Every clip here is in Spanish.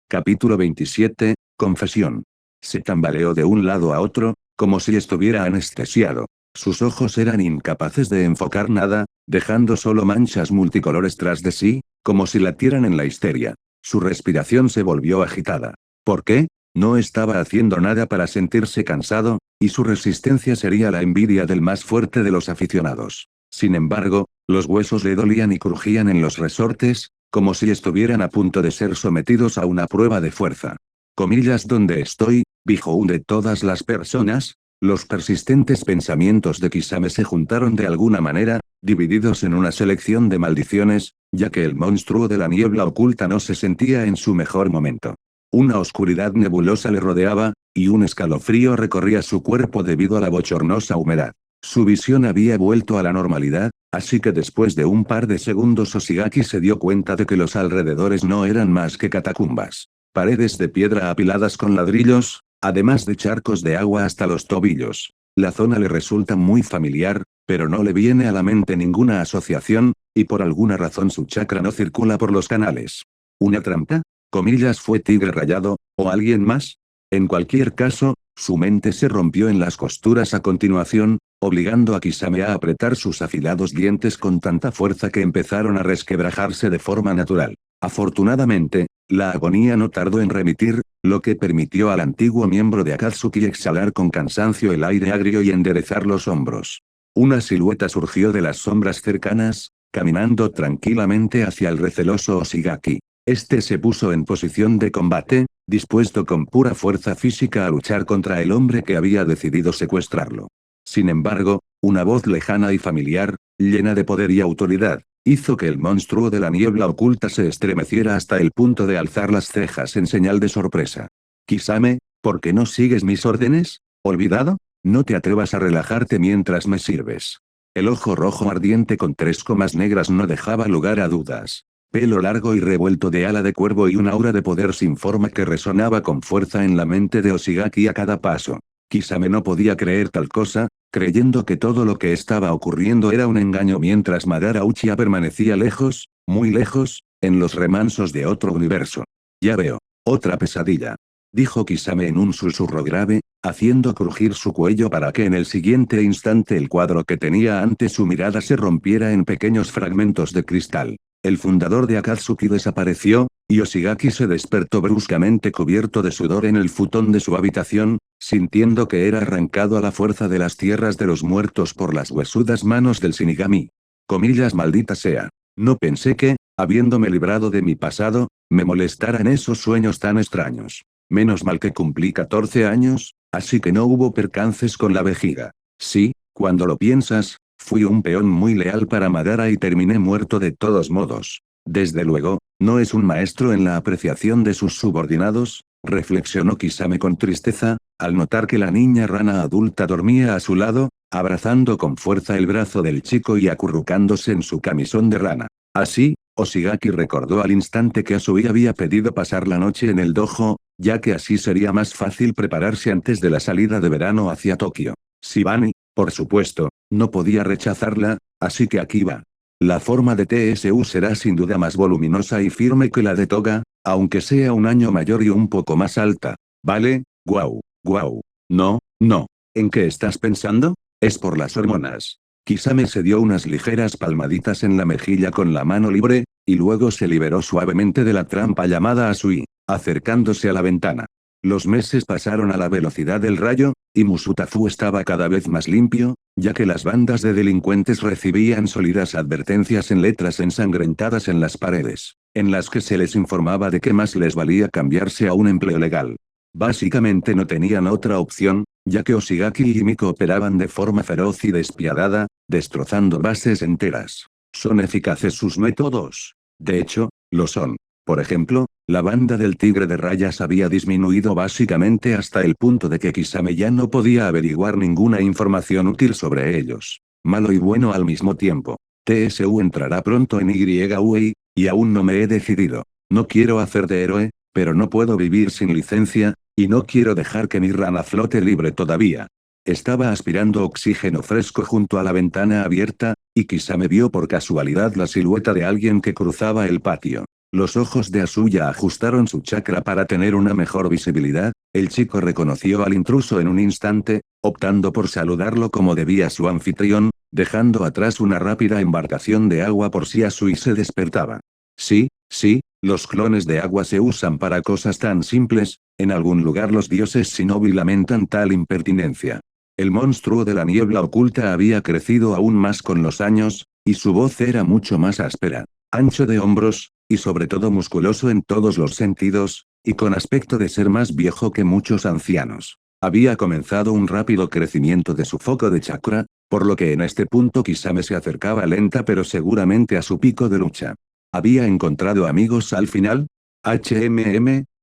Capítulo 27, Confesión. Se tambaleó de un lado a otro, como si estuviera anestesiado. Sus ojos eran incapaces de enfocar nada, dejando solo manchas multicolores tras de sí, como si latieran en la histeria. Su respiración se volvió agitada. ¿Por qué? No estaba haciendo nada para sentirse cansado, y su resistencia sería la envidia del más fuerte de los aficionados. Sin embargo, los huesos le dolían y crujían en los resortes, como si estuvieran a punto de ser sometidos a una prueba de fuerza. Comillas donde estoy, dijo de todas las personas. Los persistentes pensamientos de Kisame se juntaron de alguna manera, divididos en una selección de maldiciones, ya que el monstruo de la niebla oculta no se sentía en su mejor momento. Una oscuridad nebulosa le rodeaba, y un escalofrío recorría su cuerpo debido a la bochornosa humedad. Su visión había vuelto a la normalidad, así que después de un par de segundos Oshigaki se dio cuenta de que los alrededores no eran más que catacumbas. Paredes de piedra apiladas con ladrillos, además de charcos de agua hasta los tobillos. La zona le resulta muy familiar, pero no le viene a la mente ninguna asociación, y por alguna razón su chakra no circula por los canales. ¿Una trampa? Comillas fue Tigre Rayado, ¿o alguien más? En cualquier caso, su mente se rompió en las costuras a continuación, obligando a Kisame a apretar sus afilados dientes con tanta fuerza que empezaron a resquebrajarse de forma natural. Afortunadamente, la agonía no tardó en remitir, lo que permitió al antiguo miembro de Akatsuki exhalar con cansancio el aire agrio y enderezar los hombros. Una silueta surgió de las sombras cercanas, caminando tranquilamente hacia el receloso Oshigaki. Este se puso en posición de combate, dispuesto con pura fuerza física a luchar contra el hombre que había decidido secuestrarlo. Sin embargo, una voz lejana y familiar, llena de poder y autoridad, hizo que el monstruo de la niebla oculta se estremeciera hasta el punto de alzar las cejas en señal de sorpresa. Kisame, ¿por qué no sigues mis órdenes? ¿Olvidado? No te atrevas a relajarte mientras me sirves. El ojo rojo ardiente con 3 comas negras no dejaba lugar a dudas. Pelo largo y revuelto de ala de cuervo y un aura de poder sin forma que resonaba con fuerza en la mente de Oshigaki a cada paso. Kisame no podía creer tal cosa, creyendo que todo lo que estaba ocurriendo era un engaño mientras Madara Uchiha permanecía lejos, muy lejos, en los remansos de otro universo. Ya veo. Otra pesadilla. Dijo Kisame en un susurro grave, haciendo crujir su cuello para que en el siguiente instante el cuadro que tenía ante su mirada se rompiera en pequeños fragmentos de cristal. El fundador de Akatsuki desapareció, y Oshigaki se despertó bruscamente cubierto de sudor en el futón de su habitación, sintiendo que era arrancado a la fuerza de las tierras de los muertos por las huesudas manos del Shinigami. Comillas maldita sea. No pensé que, habiéndome librado de mi pasado, me molestaran esos sueños tan extraños. Menos mal que cumplí 14 años, así que no hubo percances con la vejiga. Sí, cuando lo piensas, fui un peón muy leal para Madara y terminé muerto de todos modos. Desde luego, no es un maestro en la apreciación de sus subordinados, reflexionó Kisame con tristeza, al notar que la niña rana adulta dormía a su lado, abrazando con fuerza el brazo del chico y acurrucándose en su camisón de rana. Así, Oshigaki recordó al instante que Asui había pedido pasar la noche en el dojo, ya que así sería más fácil prepararse antes de la salida de verano hacia Tokio. Shibani, por supuesto, no podía rechazarla, así que aquí va. La forma de TSU será sin duda más voluminosa y firme que la de Toga, aunque sea un año mayor y un poco más alta. ¿Vale? Guau, guau. No, no. ¿En qué estás pensando? Es por las hormonas. Kisame se dio unas ligeras palmaditas en la mejilla con la mano libre, y luego se liberó suavemente de la trampa llamada Asui, acercándose a la ventana. Los meses pasaron a la velocidad del rayo, y Musutafu estaba cada vez más limpio, ya que las bandas de delincuentes recibían sólidas advertencias en letras ensangrentadas en las paredes, en las que se les informaba de que más les valía cambiarse a un empleo legal. Básicamente no tenían otra opción, ya que Oshigaki y Miko operaban de forma feroz y despiadada, destrozando bases enteras. ¿Son eficaces sus métodos? De hecho, lo son. Por ejemplo, la banda del Tigre de Rayas había disminuido básicamente hasta el punto de que Kisame ya no podía averiguar ninguna información útil sobre ellos. Malo y bueno al mismo tiempo. TSU entrará pronto en YUI, y aún no me he decidido. No quiero hacer de héroe, pero no puedo vivir sin licencia, y no quiero dejar que mi rana flote libre todavía. Estaba aspirando oxígeno fresco junto a la ventana abierta, y Kisame vio por casualidad la silueta de alguien que cruzaba el patio. Los ojos de Asuya ajustaron su chakra para tener una mejor visibilidad. El chico reconoció al intruso en un instante, optando por saludarlo como debía su anfitrión, dejando atrás una rápida embarcación de agua por si Asui se despertaba. Sí, sí, los clones de agua se usan para cosas tan simples, en algún lugar los dioses Shinobi lamentan tal impertinencia. El monstruo de la niebla oculta había crecido aún más con los años, y su voz era mucho más áspera, ancho de hombros, y sobre todo musculoso en todos los sentidos, y con aspecto de ser más viejo que muchos ancianos. Había comenzado un rápido crecimiento de su foco de chakra, por lo que en este punto Kisame se acercaba lenta pero seguramente a su pico de lucha. ¿Había encontrado amigos al final?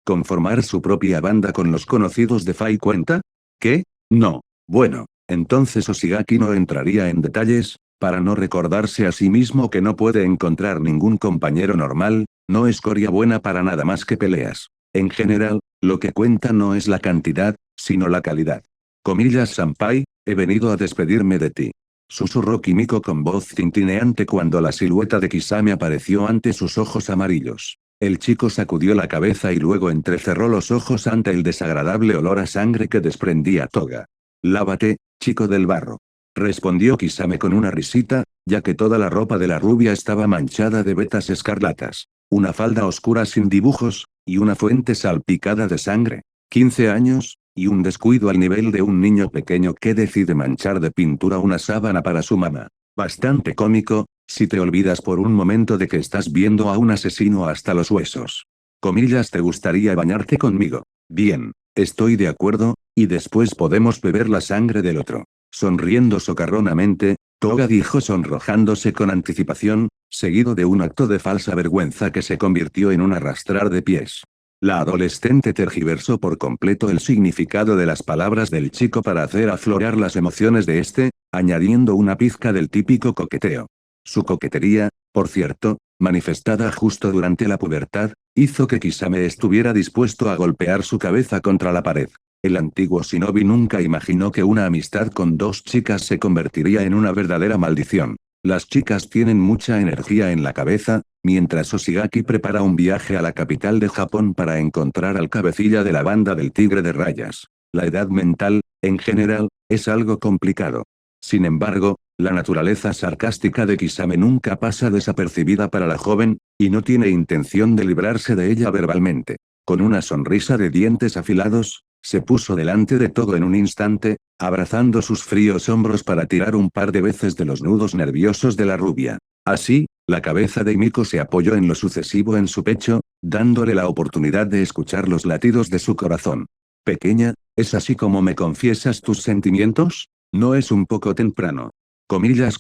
¿Conformar su propia banda con los conocidos de Fai cuenta? ¿Qué? No. Bueno, entonces Oshigaki no entraría en detalles, para no recordarse a sí mismo que no puede encontrar ningún compañero normal, no escoria buena para nada más que peleas. En general, lo que cuenta no es la cantidad, sino la calidad. Comillas Senpai, he venido a despedirme de ti. Susurró Kimiko con voz tintineante cuando la silueta de Kisame apareció ante sus ojos amarillos. El chico sacudió la cabeza y luego entrecerró los ojos ante el desagradable olor a sangre que desprendía Toga. Lávate, chico del barro. Respondió Kisame con una risita, ya que toda la ropa de la rubia estaba manchada de vetas escarlatas. Una falda oscura sin dibujos, y una fuente salpicada de sangre. 15 años, y un descuido al nivel de un niño pequeño que decide manchar de pintura una sábana para su mamá. Bastante cómico, si te olvidas por un momento de que estás viendo a un asesino hasta los huesos. Comillas, ¿te gustaría bañarte conmigo? Bien, estoy de acuerdo, y después podemos beber la sangre del otro. Sonriendo socarronamente, Toga dijo sonrojándose con anticipación, seguido de un acto de falsa vergüenza que se convirtió en un arrastrar de pies. La adolescente tergiversó por completo el significado de las palabras del chico para hacer aflorar las emociones de este, añadiendo una pizca del típico coqueteo. Su coquetería, por cierto, manifestada justo durante la pubertad, hizo que Kisame estuviera dispuesto a golpear su cabeza contra la pared. El antiguo shinobi nunca imaginó que una amistad con dos chicas se convertiría en una verdadera maldición. Las chicas tienen mucha energía en la cabeza, mientras Oshigaki prepara un viaje a la capital de Japón para encontrar al cabecilla de la banda del Tigre de Rayas. La edad mental, en general, es algo complicado. Sin embargo, la naturaleza sarcástica de Kisame nunca pasa desapercibida para la joven, y no tiene intención de librarse de ella verbalmente. Con una sonrisa de dientes afilados, se puso delante de todo en un instante, abrazando sus fríos hombros para tirar un par de veces de los nudos nerviosos de la rubia. Así, la cabeza de Miko se apoyó en lo sucesivo en su pecho, dándole la oportunidad de escuchar los latidos de su corazón. Pequeña, ¿es así como me confiesas tus sentimientos? ¿No es un poco temprano? Comillas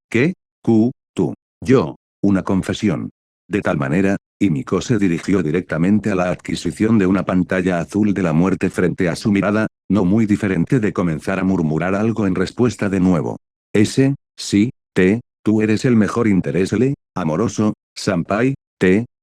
¿qué? Tú. Yo. Una confesión. De tal manera, y Miko se dirigió directamente a la adquisición de una pantalla azul de la muerte frente a su mirada, no muy diferente de comenzar a murmurar algo en respuesta de nuevo. Sí, tú eres el mejor interés amoroso, Senpai,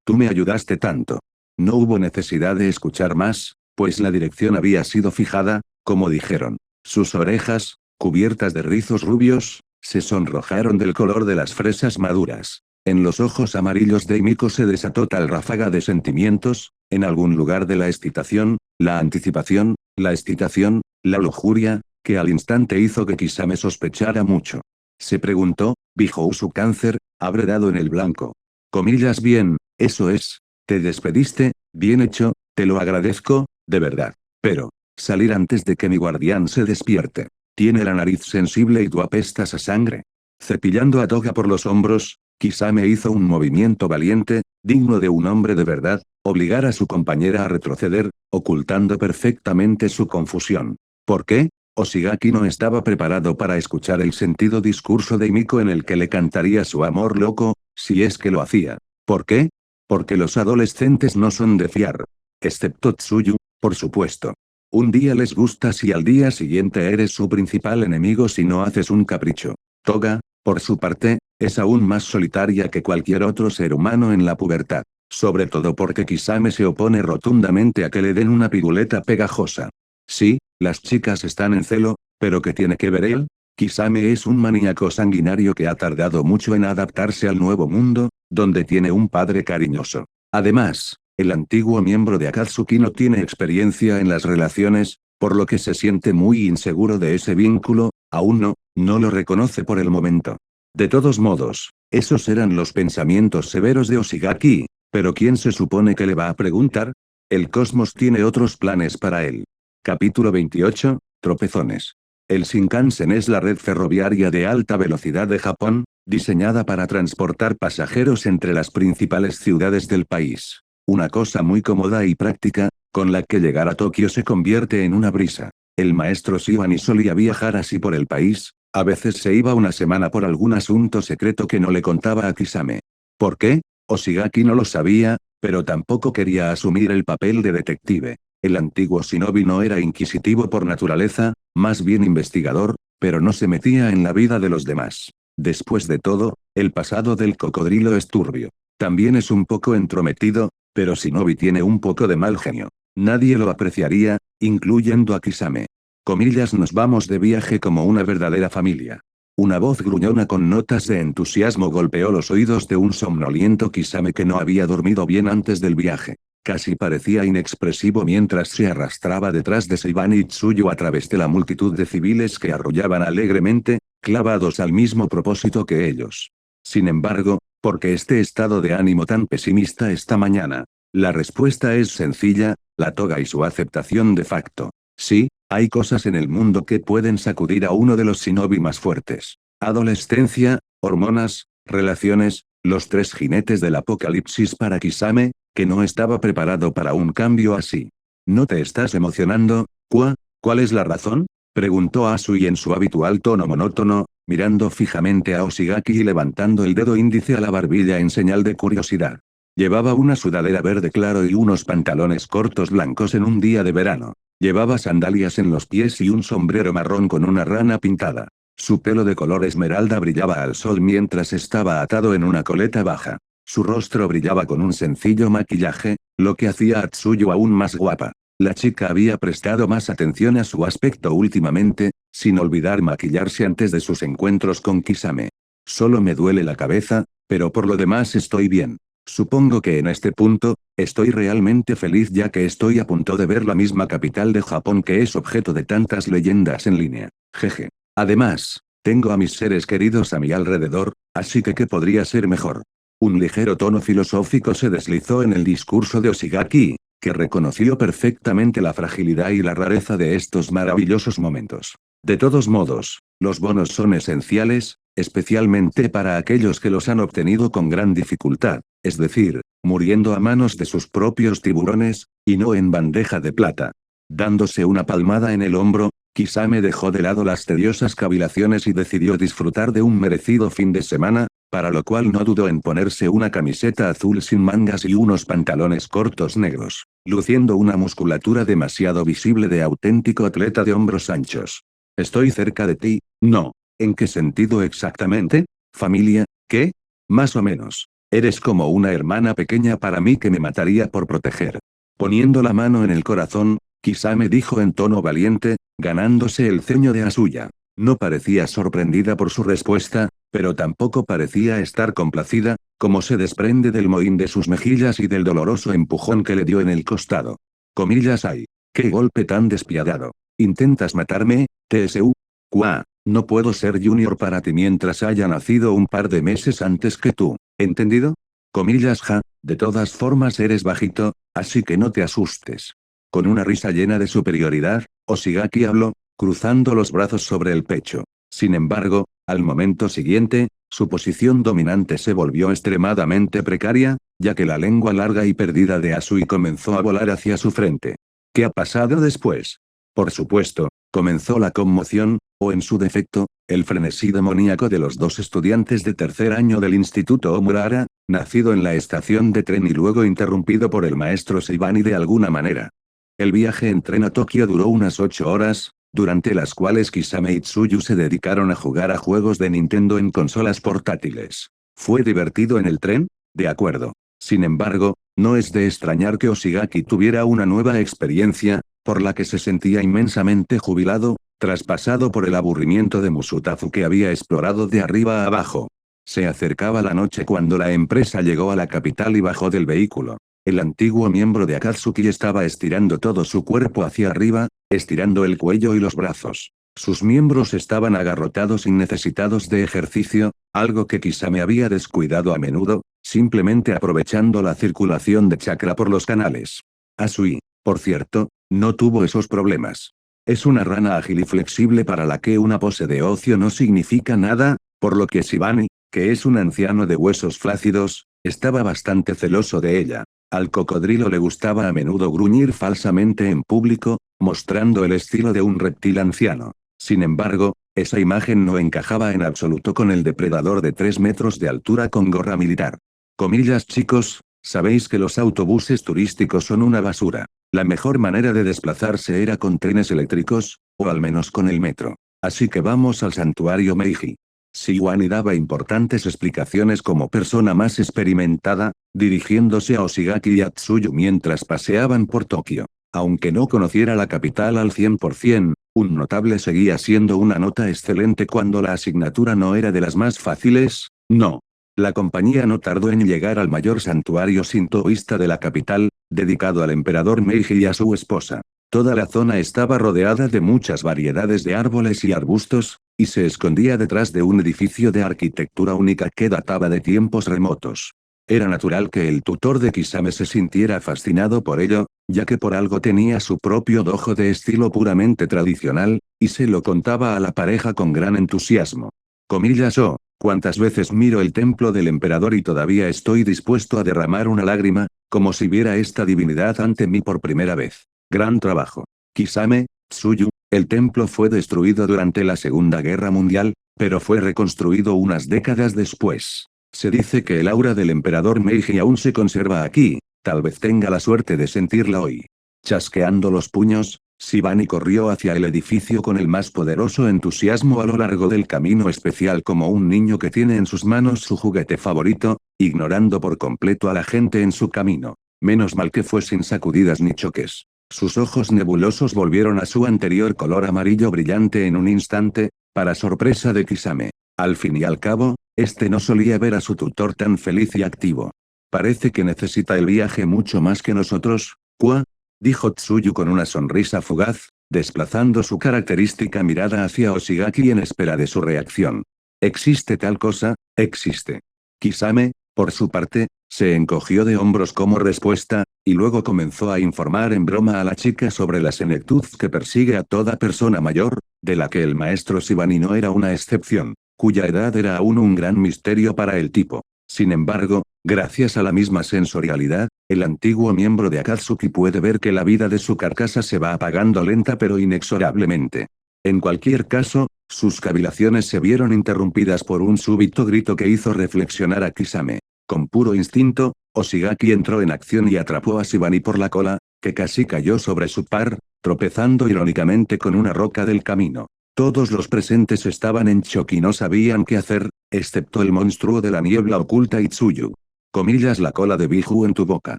tú me ayudaste tanto. No hubo necesidad de escuchar más, pues la dirección había sido fijada, como dijeron. Sus orejas, cubiertas de rizos rubios, se sonrojaron del color de las fresas maduras. En los ojos amarillos de Miko se desató tal ráfaga de sentimientos, en algún lugar de la excitación, la anticipación, la excitación, la lujuria, que al instante hizo que Kisame sospechara mucho. Se preguntó, ¿Bijou su cáncer, habré dado en el blanco? Comillas bien, eso es, te despediste, bien hecho, te lo agradezco, de verdad. Pero, salir antes de que mi guardián se despierte. Tiene la nariz sensible y tú apestas a sangre. Cepillando a Toga por los hombros, Kisame hizo un movimiento valiente, digno de un hombre de verdad, obligar a su compañera a retroceder, ocultando perfectamente su confusión. ¿Por qué? Oshigaki no estaba preparado para escuchar el sentido discurso de Miko en el que le cantaría su amor loco, si es que lo hacía. ¿Por qué? Porque los adolescentes no son de fiar. Excepto Tsuyu, por supuesto. Un día les gustas y al día siguiente eres su principal enemigo si no haces un capricho. Toga, por su parte, es aún más solitaria que cualquier otro ser humano en la pubertad. Sobre todo porque Kisame se opone rotundamente a que le den una piruleta pegajosa. Sí, las chicas están en celo, pero ¿qué tiene que ver él? Kisame es un maníaco sanguinario que ha tardado mucho en adaptarse al nuevo mundo, donde tiene un padre cariñoso. Además, el antiguo miembro de Akatsuki no tiene experiencia en las relaciones, por lo que se siente muy inseguro de ese vínculo, aún no lo reconoce por el momento. De todos modos, esos eran los pensamientos severos de Oshigaki, pero ¿quién se supone que le va a preguntar? El cosmos tiene otros planes para él. Capítulo 28, Tropezones. El Shinkansen es la red ferroviaria de alta velocidad de Japón, diseñada para transportar pasajeros entre las principales ciudades del país. Una cosa muy cómoda y práctica, con la que llegar a Tokio se convierte en una brisa. El maestro Shibani solía viajar así por el país, a veces se iba una semana por algún asunto secreto que no le contaba a Kisame. ¿Por qué? Oshigaki no lo sabía, pero tampoco quería asumir el papel de detective. El antiguo shinobi no era inquisitivo por naturaleza, más bien investigador, pero no se metía en la vida de los demás. Después de todo, el pasado del cocodrilo es turbio. También es un poco entrometido, pero shinobi tiene un poco de mal genio. Nadie lo apreciaría, incluyendo a Kisame. Comillas, nos vamos de viaje como una verdadera familia. Una voz gruñona con notas de entusiasmo golpeó los oídos de un somnoliento Kisame que no había dormido bien antes del viaje. Casi parecía inexpresivo mientras se arrastraba detrás de Shibani y Tsuyu a través de la multitud de civiles que arrullaban alegremente, clavados al mismo propósito que ellos. Sin embargo, ¿por qué este estado de ánimo tan pesimista esta mañana? La respuesta es sencilla, la toga y su aceptación de facto. Sí, hay cosas en el mundo que pueden sacudir a uno de los shinobi más fuertes. Adolescencia, hormonas, relaciones, los tres jinetes del apocalipsis para Kisame, que no estaba preparado para un cambio así. ¿No te estás emocionando, Kwa? ¿Cuál es la razón? Preguntó Asui en su habitual tono monótono, mirando fijamente a Oshigaki y levantando el dedo índice a la barbilla en señal de curiosidad. Llevaba una sudadera verde claro y unos pantalones cortos blancos en un día de verano. Llevaba sandalias en los pies y un sombrero marrón con una rana pintada. Su pelo de color esmeralda brillaba al sol mientras estaba atado en una coleta baja. Su rostro brillaba con un sencillo maquillaje, lo que hacía a Tsuyu aún más guapa. La chica había prestado más atención a su aspecto últimamente, sin olvidar maquillarse antes de sus encuentros con Kisame. Solo me duele la cabeza, pero por lo demás estoy bien. Supongo que en este punto, estoy realmente feliz ya que estoy a punto de ver la misma capital de Japón que es objeto de tantas leyendas en línea. Jeje. Además, tengo a mis seres queridos a mi alrededor, así que ¿qué podría ser mejor? Un ligero tono filosófico se deslizó en el discurso de Oshigaki, que reconoció perfectamente la fragilidad y la rareza de estos maravillosos momentos. De todos modos, los bonos son esenciales, especialmente para aquellos que los han obtenido con gran dificultad, es decir, muriendo a manos de sus propios tiburones, y no en bandeja de plata. Dándose una palmada en el hombro, Kisame dejó de lado las tediosas cavilaciones y decidió disfrutar de un merecido fin de semana, para lo cual no dudó en ponerse una camiseta azul sin mangas y unos pantalones cortos negros, luciendo una musculatura demasiado visible de auténtico atleta de hombros anchos. Estoy cerca de ti, no. ¿En qué sentido exactamente? ¿Familia? ¿Qué? Más o menos. Eres como una hermana pequeña para mí que me mataría por proteger. Poniendo la mano en el corazón, Kisame dijo en tono valiente, ganándose el ceño de Asuya. No parecía sorprendida por su respuesta, pero tampoco parecía estar complacida, como se desprende del mohín de sus mejillas y del doloroso empujón que le dio en el costado. Comillas ay. ¡Qué golpe tan despiadado! ¿Intentas matarme, TSU? Kwa, no puedo ser junior para ti mientras haya nacido un par de meses antes que tú, ¿entendido? Comillas ja, de todas formas eres bajito, así que no te asustes. Con una risa llena de superioridad, Oshigaki habló, cruzando los brazos sobre el pecho. Sin embargo, al momento siguiente, su posición dominante se volvió extremadamente precaria, ya que la lengua larga y perdida de Asui comenzó a volar hacia su frente. ¿Qué ha pasado después? Por supuesto, comenzó la conmoción, o en su defecto, el frenesí demoníaco de los dos estudiantes de tercer año del Instituto Omurara, nacido en la estación de tren y luego interrumpido por el maestro Shibani de alguna manera. El viaje en tren a Tokio duró unas 8 horas, durante las cuales Kisame y Tsuyu se dedicaron a jugar a juegos de Nintendo en consolas portátiles. ¿Fue divertido en el tren? De acuerdo. Sin embargo, no es de extrañar que Oshigaki tuviera una nueva experiencia, por la que se sentía inmensamente jubilado, traspasado por el aburrimiento de Musutafu que había explorado de arriba a abajo. Se acercaba la noche cuando la empresa llegó a la capital y bajó del vehículo. El antiguo miembro de Akatsuki estaba estirando todo su cuerpo hacia arriba, estirando el cuello y los brazos. Sus miembros estaban agarrotados y necesitados de ejercicio, algo que Kisame había descuidado a menudo, simplemente aprovechando la circulación de chakra por los canales. Asui, por cierto, no tuvo esos problemas. Es una rana ágil y flexible para la que una pose de ocio no significa nada, por lo que Shibani, que es un anciano de huesos flácidos, estaba bastante celoso de ella. Al cocodrilo le gustaba a menudo gruñir falsamente en público, mostrando el estilo de un reptil anciano. Sin embargo, esa imagen no encajaba en absoluto con el depredador de 3 metros de altura con gorra militar. Comillas chicos, sabéis que los autobuses turísticos son una basura. La mejor manera de desplazarse era con trenes eléctricos, o al menos con el metro. Así que vamos al santuario Meiji. Shiwani daba importantes explicaciones como persona más experimentada, dirigiéndose a Oshigaki y a Tsuyu mientras paseaban por Tokio. Aunque no conociera la capital al 100%, un notable seguía siendo una nota excelente cuando la asignatura no era de las más fáciles, no. La compañía no tardó en llegar al mayor santuario sintoísta de la capital, dedicado al emperador Meiji y a su esposa. Toda la zona estaba rodeada de muchas variedades de árboles y arbustos, y se escondía detrás de un edificio de arquitectura única que databa de tiempos remotos. Era natural que el tutor de Kisame se sintiera fascinado por ello, ya que por algo tenía su propio dojo de estilo puramente tradicional, y se lo contaba a la pareja con gran entusiasmo. Comillas oh, cuántas veces miro el templo del emperador y todavía estoy dispuesto a derramar una lágrima, como si viera esta divinidad ante mí por primera vez. Gran trabajo. Kisame, Tsuyu, el templo fue destruido durante la Segunda Guerra Mundial, pero fue reconstruido unas décadas después. Se dice que el aura del emperador Meiji aún se conserva aquí, tal vez tenga la suerte de sentirla hoy. Chasqueando los puños, Shibani corrió hacia el edificio con el más poderoso entusiasmo a lo largo del camino especial como un niño que tiene en sus manos su juguete favorito, ignorando por completo a la gente en su camino. Menos mal que fue sin sacudidas ni choques. Sus ojos nebulosos volvieron a su anterior color amarillo brillante en un instante, para sorpresa de Kisame. Al fin y al cabo, este no solía ver a su tutor tan feliz y activo. Parece que necesita el viaje mucho más que nosotros, ¿Kwa? Dijo Tsuyu con una sonrisa fugaz, desplazando su característica mirada hacia Oshigaki en espera de su reacción. ¿Existe tal cosa? Existe. Kisame, por su parte, se encogió de hombros como respuesta, y luego comenzó a informar en broma a la chica sobre la senectud que persigue a toda persona mayor, de la que el maestro Shibani no era una excepción, cuya edad era aún un gran misterio para el tipo. Sin embargo, gracias a la misma sensorialidad, el antiguo miembro de Akatsuki puede ver que la vida de su carcasa se va apagando lenta pero inexorablemente. En cualquier caso, sus cavilaciones se vieron interrumpidas por un súbito grito que hizo reflexionar a Kisame. Con puro instinto, Oshigaki entró en acción y atrapó a Shibani por la cola, que casi cayó sobre su par, tropezando irónicamente con una roca del camino. Todos los presentes estaban en shock y no sabían qué hacer, excepto el monstruo de la niebla oculta y Tsuyu. Comillas la cola de Biju en tu boca.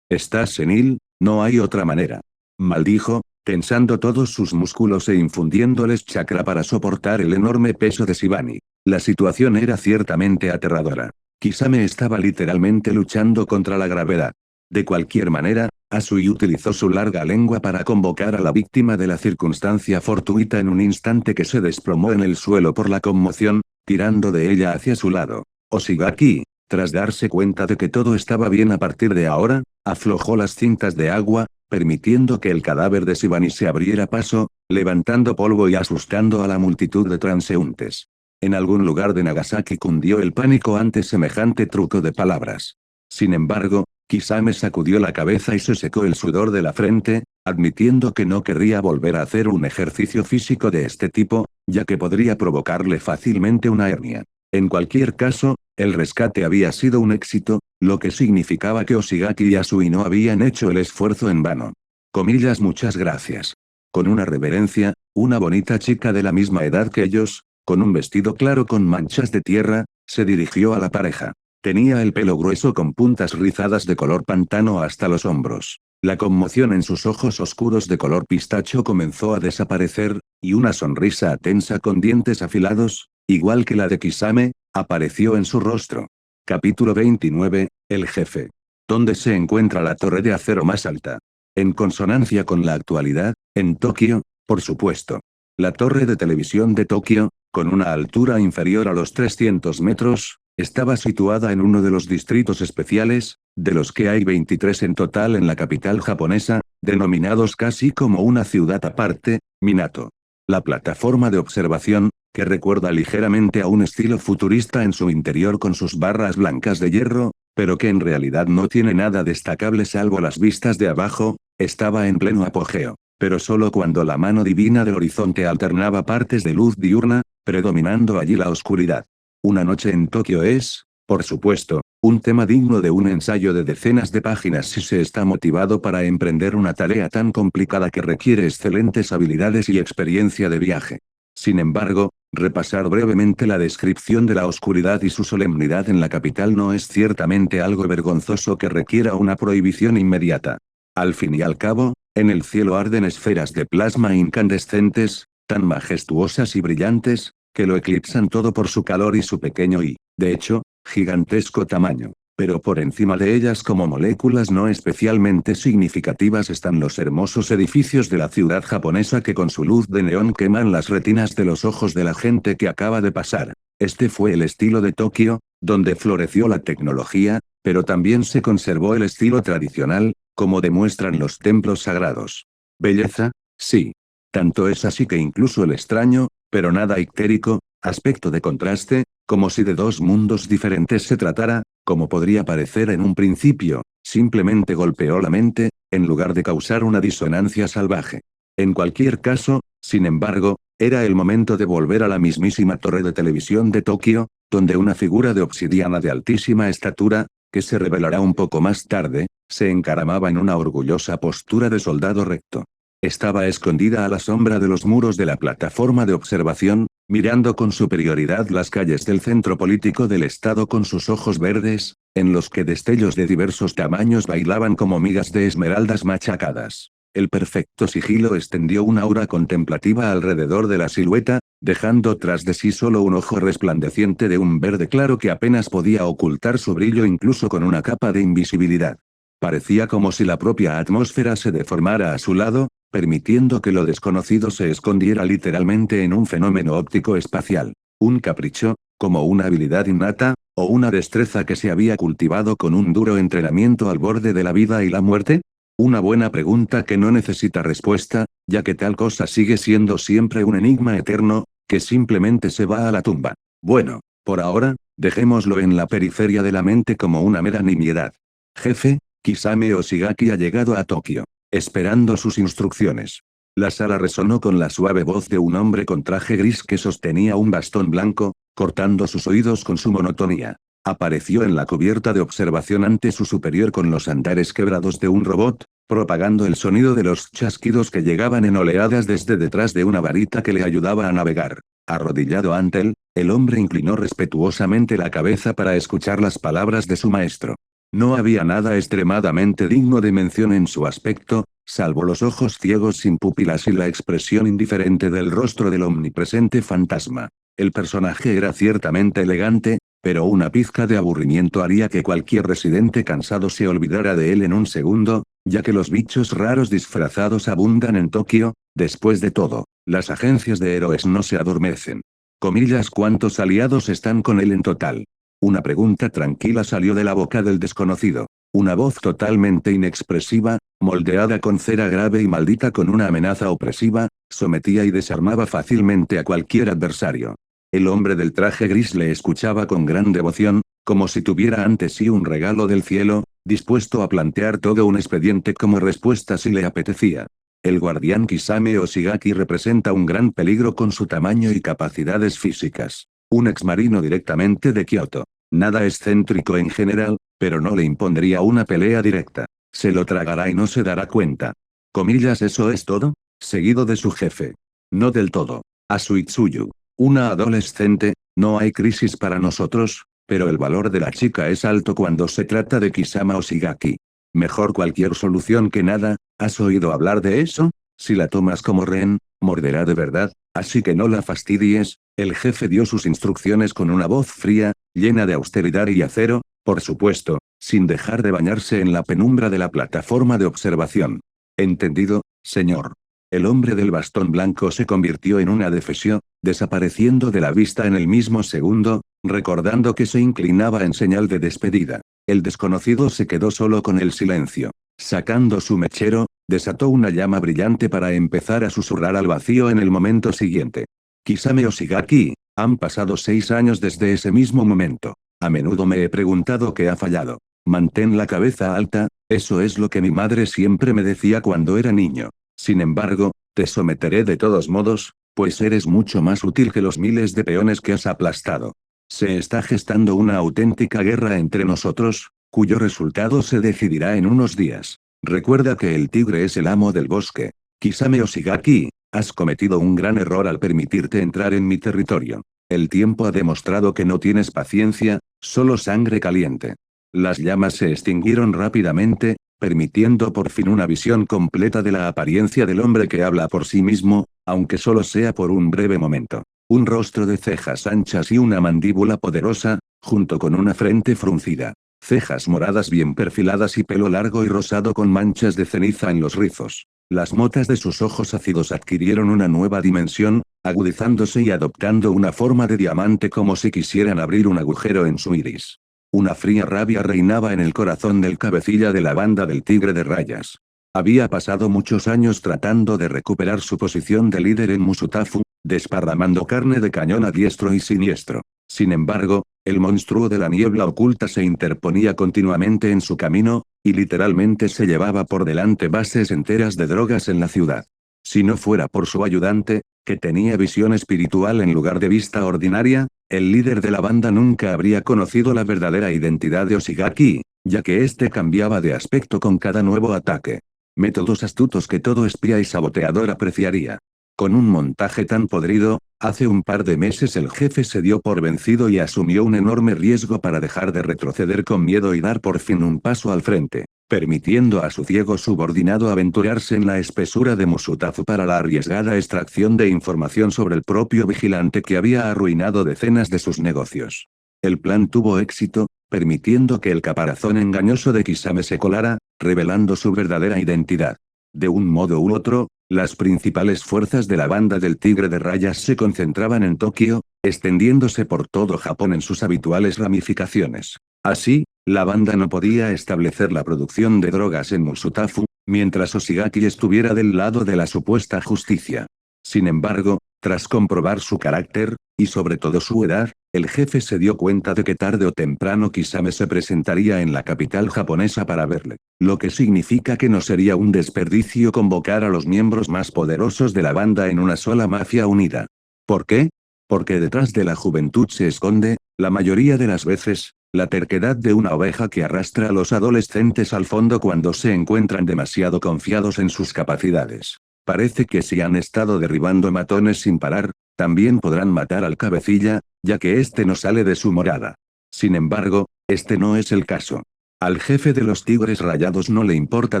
Estás senil, no hay otra manera. Maldijo, tensando todos sus músculos e infundiéndoles chakra para soportar el enorme peso de Shibani. La situación era ciertamente aterradora. Kisame estaba literalmente luchando contra la gravedad. De cualquier manera, Asui utilizó su larga lengua para convocar a la víctima de la circunstancia fortuita en un instante que se desplomó en el suelo por la conmoción, tirando de ella hacia su lado. Oshigaki, tras darse cuenta de que todo estaba bien a partir de ahora, aflojó las cintas de agua, permitiendo que el cadáver de Shibani se abriera paso, levantando polvo y asustando a la multitud de transeúntes. En algún lugar de Nagasaki cundió el pánico ante semejante truco de palabras. Sin embargo, Kisame sacudió la cabeza y se secó el sudor de la frente, admitiendo que no querría volver a hacer un ejercicio físico de este tipo, ya que podría provocarle fácilmente una hernia. En cualquier caso, el rescate había sido un éxito, lo que significaba que Oshigaki y Asui no habían hecho el esfuerzo en vano. Comillas muchas gracias. Con una reverencia, una bonita chica de la misma edad que ellos, con un vestido claro con manchas de tierra, se dirigió a la pareja. Tenía el pelo grueso con puntas rizadas de color pantano hasta los hombros. La conmoción en sus ojos oscuros de color pistacho comenzó a desaparecer, y una sonrisa tensa con dientes afilados, igual que la de Kisame, apareció en su rostro. Capítulo 29, el jefe. ¿Dónde se encuentra la torre de acero más alta? En consonancia con la actualidad, en Tokio, por supuesto. La torre de televisión de Tokio, con una altura inferior a los 300 metros, estaba situada en uno de los distritos especiales, de los que hay 23 en total en la capital japonesa, denominados casi como una ciudad aparte, Minato. La plataforma de observación, que recuerda ligeramente a un estilo futurista en su interior con sus barras blancas de hierro, pero que en realidad no tiene nada destacable salvo las vistas de abajo, estaba en pleno apogeo, pero solo cuando la mano divina del horizonte alternaba partes de luz diurna, predominando allí la oscuridad. Una noche en Tokio es, por supuesto, un tema digno de un ensayo de decenas de páginas si se está motivado para emprender una tarea tan complicada que requiere excelentes habilidades y experiencia de viaje. Sin embargo, repasar brevemente la descripción de la oscuridad y su solemnidad en la capital no es ciertamente algo vergonzoso que requiera una prohibición inmediata. Al fin y al cabo, en el cielo arden esferas de plasma incandescentes, tan majestuosas y brillantes, que lo eclipsan todo por su calor y su pequeño y, de hecho, gigantesco tamaño. Pero por encima de ellas como moléculas no especialmente significativas están los hermosos edificios de la ciudad japonesa que con su luz de neón queman las retinas de los ojos de la gente que acaba de pasar. Este fue el estilo de Tokio, donde floreció la tecnología, pero también se conservó el estilo tradicional, como demuestran los templos sagrados. Belleza, sí. Tanto es así que incluso el extraño, pero nada ictérico, aspecto de contraste, como si de dos mundos diferentes se tratara, como podría parecer en un principio, simplemente golpeó la mente, en lugar de causar una disonancia salvaje. En cualquier caso, sin embargo, era el momento de volver a la mismísima torre de televisión de Tokio, donde una figura de obsidiana de altísima estatura, que se revelará un poco más tarde, se encaramaba en una orgullosa postura de soldado recto. Estaba escondida a la sombra de los muros de la plataforma de observación, mirando con superioridad las calles del centro político del estado con sus ojos verdes, en los que destellos de diversos tamaños bailaban como migas de esmeraldas machacadas. El perfecto sigilo extendió una aura contemplativa alrededor de la silueta, dejando tras de sí solo un ojo resplandeciente de un verde claro que apenas podía ocultar su brillo incluso con una capa de invisibilidad. Parecía como si la propia atmósfera se deformara a su lado, permitiendo que lo desconocido se escondiera literalmente en un fenómeno óptico espacial. Un capricho, como una habilidad innata, o una destreza que se había cultivado con un duro entrenamiento al borde de la vida y la muerte. Una buena pregunta que no necesita respuesta, ya que tal cosa sigue siendo siempre un enigma eterno, que simplemente se va a la tumba. Bueno, por ahora, dejémoslo en la periferia de la mente como una mera nimiedad. Jefe, Kisame Oshigaki ha llegado a Tokio. Esperando sus instrucciones. La sala resonó con la suave voz de un hombre con traje gris que sostenía un bastón blanco, cortando sus oídos con su monotonía. Apareció en la cubierta de observación ante su superior con los andares quebrados de un robot, propagando el sonido de los chasquidos que llegaban en oleadas desde detrás de una varita que le ayudaba a navegar. Arrodillado ante él, el hombre inclinó respetuosamente la cabeza para escuchar las palabras de su maestro. No había nada extremadamente digno de mención en su aspecto, salvo los ojos ciegos sin pupilas y la expresión indiferente del rostro del omnipresente fantasma. El personaje era ciertamente elegante, pero una pizca de aburrimiento haría que cualquier residente cansado se olvidara de él en un segundo, ya que los bichos raros disfrazados abundan en Tokio. Después de todo, las agencias de héroes no se adormecen. Comillas, ¿cuántos aliados están con él en total? Una pregunta tranquila salió de la boca del desconocido. Una voz totalmente inexpresiva, moldeada con cera grave y maldita con una amenaza opresiva, sometía y desarmaba fácilmente a cualquier adversario. El hombre del traje gris le escuchaba con gran devoción, como si tuviera ante sí un regalo del cielo, dispuesto a plantear todo un expediente como respuesta si le apetecía. El guardián Kisame Oshigaki representa un gran peligro con su tamaño y capacidades físicas. Un exmarino directamente de Kioto. Nada excéntrico en general, pero no le impondría una pelea directa. Se lo tragará y no se dará cuenta. Comillas, ¿eso es todo? Seguido de su jefe. No del todo. A Suitsuyu. Una adolescente, no hay crisis para nosotros, pero el valor de la chica es alto cuando se trata de Kisama Oshigaki. Mejor cualquier solución que nada. ¿Has oído hablar de eso? Si la tomas como rehén, morderá de verdad. Así que no la fastidies. El jefe dio sus instrucciones con una voz fría, llena de austeridad y acero, por supuesto, sin dejar de bañarse en la penumbra de la plataforma de observación. Entendido, señor. El hombre del bastón blanco se convirtió en una defesio, desapareciendo de la vista en el mismo segundo, recordando que se inclinaba en señal de despedida. El desconocido se quedó solo con el silencio. Sacando su mechero, desató una llama brillante para empezar a susurrar al vacío en el momento siguiente. Kisame Oshigaki, han pasado 6 años desde ese mismo momento. A menudo me he preguntado qué ha fallado. Mantén la cabeza alta, eso es lo que mi madre siempre me decía cuando era niño. Sin embargo, te someteré de todos modos, pues eres mucho más útil que los miles de peones que has aplastado. Se está gestando una auténtica guerra entre nosotros, cuyo resultado se decidirá en unos días. Recuerda que el tigre es el amo del bosque. Kisame Oshigaki, has cometido un gran error al permitirte entrar en mi territorio. El tiempo ha demostrado que no tienes paciencia, solo sangre caliente. Las llamas se extinguieron rápidamente, permitiendo por fin una visión completa de la apariencia del hombre que habla por sí mismo, aunque solo sea por un breve momento. Un rostro de cejas anchas y una mandíbula poderosa, junto con una frente fruncida. Cejas moradas bien perfiladas y pelo largo y rosado con manchas de ceniza en los rizos. Las motas de sus ojos ácidos adquirieron una nueva dimensión, agudizándose y adoptando una forma de diamante como si quisieran abrir un agujero en su iris. Una fría rabia reinaba en el corazón del cabecilla de la banda del Tigre de Rayas. Había pasado muchos años tratando de recuperar su posición de líder en Musutafu, desparramando carne de cañón a diestro y siniestro. Sin embargo, el monstruo de la niebla oculta se interponía continuamente en su camino, y literalmente se llevaba por delante bases enteras de drogas en la ciudad. Si no fuera por su ayudante, que tenía visión espiritual en lugar de vista ordinaria, el líder de la banda nunca habría conocido la verdadera identidad de Oshigaki, ya que éste cambiaba de aspecto con cada nuevo ataque. Métodos astutos que todo espía y saboteador apreciaría. Con un montaje tan podrido, hace un par de meses el jefe se dio por vencido y asumió un enorme riesgo para dejar de retroceder con miedo y dar por fin un paso al frente, permitiendo a su ciego subordinado aventurarse en la espesura de Musutafu para la arriesgada extracción de información sobre el propio vigilante que había arruinado decenas de sus negocios. El plan tuvo éxito, permitiendo que el caparazón engañoso de Kisame se colara, revelando su verdadera identidad. De un modo u otro, las principales fuerzas de la banda del Tigre de Rayas se concentraban en Tokio, extendiéndose por todo Japón en sus habituales ramificaciones. Así, la banda no podía establecer la producción de drogas en Musutafu, mientras Oshigaki estuviera del lado de la supuesta justicia. Sin embargo, tras comprobar su carácter, y sobre todo su edad, el jefe se dio cuenta de que tarde o temprano Kisame se presentaría en la capital japonesa para verle, lo que significa que no sería un desperdicio convocar a los miembros más poderosos de la banda en una sola mafia unida. ¿Por qué? Porque detrás de la juventud se esconde, la mayoría de las veces, la terquedad de una oveja que arrastra a los adolescentes al fondo cuando se encuentran demasiado confiados en sus capacidades. Parece que si han estado derribando matones sin parar, también podrán matar al cabecilla, ya que este no sale de su morada. Sin embargo, este no es el caso. Al jefe de los Tigres Rayados no le importa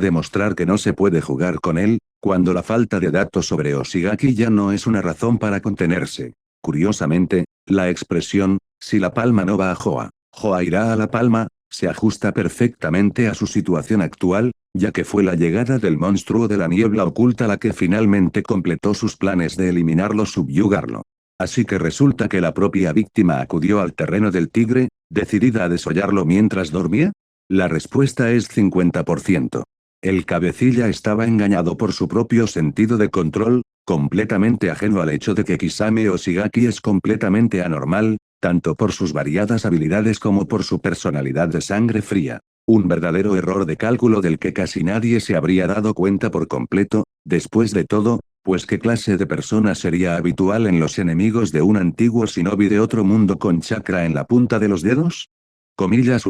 demostrar que no se puede jugar con él, cuando la falta de datos sobre Oshigaki ya no es una razón para contenerse. Curiosamente, la expresión, si la palma no va a Joa, Joa irá a la palma, se ajusta perfectamente a su situación actual, ya que fue la llegada del monstruo de la niebla oculta la que finalmente completó sus planes de eliminarlo, subyugarlo. Así que resulta que la propia víctima acudió al terreno del tigre, decidida a desollarlo mientras dormía. La respuesta es 50%. El cabecilla estaba engañado por su propio sentido de control, completamente ajeno al hecho de que Kisame Oshigaki es completamente anormal, tanto por sus variadas habilidades como por su personalidad de sangre fría. Un verdadero error de cálculo del que casi nadie se habría dado cuenta por completo, después de todo, pues ¿qué clase de persona sería habitual en los enemigos de un antiguo shinobi de otro mundo con chakra en la punta de los dedos? Comillas